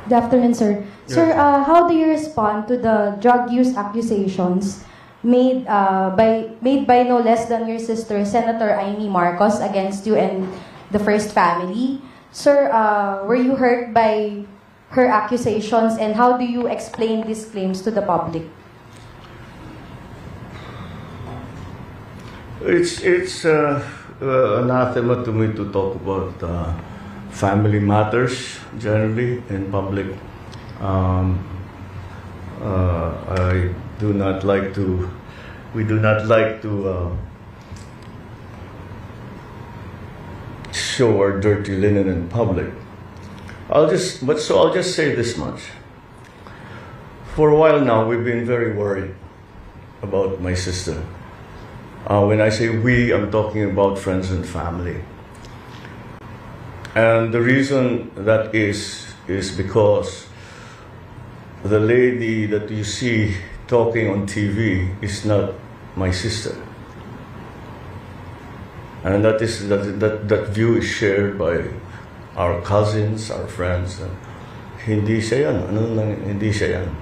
Good afternoon, sir. Yes. Sir, how do you respond to the drug use accusations made by no less than your sister, Senator Amy Marcos, against you and the First Family? Sir, were you hurt by her accusations, and how do you explain these claims to the public? It's anathema to me to talk about family matters generally in public. I do not like to. We do not like to show our dirty linen in public. I'll just say this much. For a while now, we've been very worried about my sister. When I say we, I'm talking about friends and family. And the reason that is because the lady that you see talking on TV is not my sister. And that view is shared by our cousins, our friends. Hindi siya yan. Hindi siya yan.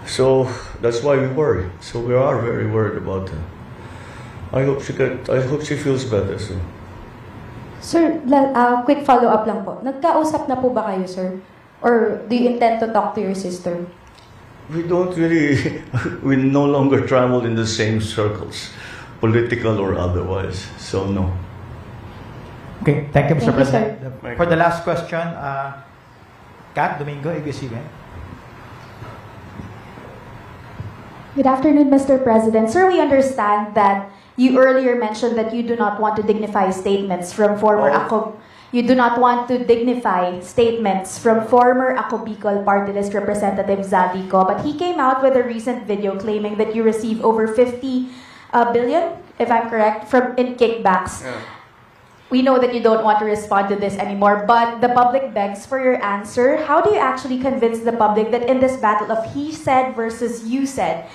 So that's why we worry. So we are very worried about her. I hope she feels better soon. Sir, quick follow-up lang po. Nagkausap na po ba kayo, sir? Or do you intend to talk to your sister? We don't really, we no longer travel in the same circles, political or otherwise. So no. Okay, thank you, Mr. Thank you, President. sir. For the last question, Kat Domingo, ABS-CBN. Good afternoon, Mr. President. Sir, we understand that you earlier mentioned that you do not want to dignify statements from former You do not want to dignify statements from former Ako Bicol Party List Representative Zaldico, but he came out with a recent video claiming that you received over 50 billion, if I'm correct, in kickbacks. Yeah. We know that you don't want to respond to this anymore, but the public begs for your answer. How do you actually convince the public that in this battle of he said versus you said,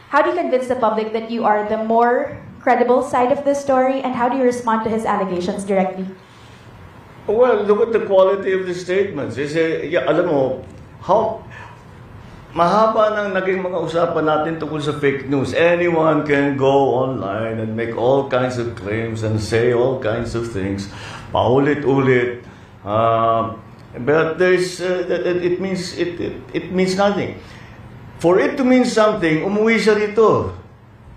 how do you convince the public that you are the more credible side of the story, and how do you respond to his allegations directly? Well, look at the quality of the statements. Alam mo, how mahaba nang naging mga usapan natin tungkol sa fake news. Anyone can go online and make all kinds of claims and say all kinds of things. Paulit-ulit. But there's, it means nothing. For it to mean something, umuwi siya rito.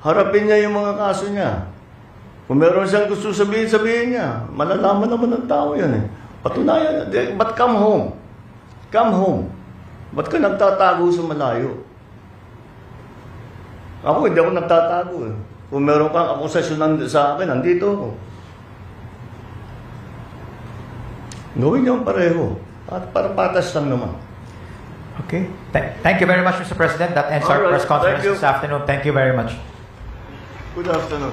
Harapin niya yung mga kaso niya. Kung meron siyang gusto sabihin niya. Malalaman naman ng tao yan eh. Patunayan. But come home. Come home. Ba't ka nagtatago sa malayo? Ako, hindi ako nagtatago eh. Kung meron kang akusasyon sa akin, nandito ako. Gawin niyo ang pareho. At para patas lang naman. Okay. Thank you very much, Mr. President. That ends our press conference this afternoon. Thank you very much. Good afternoon.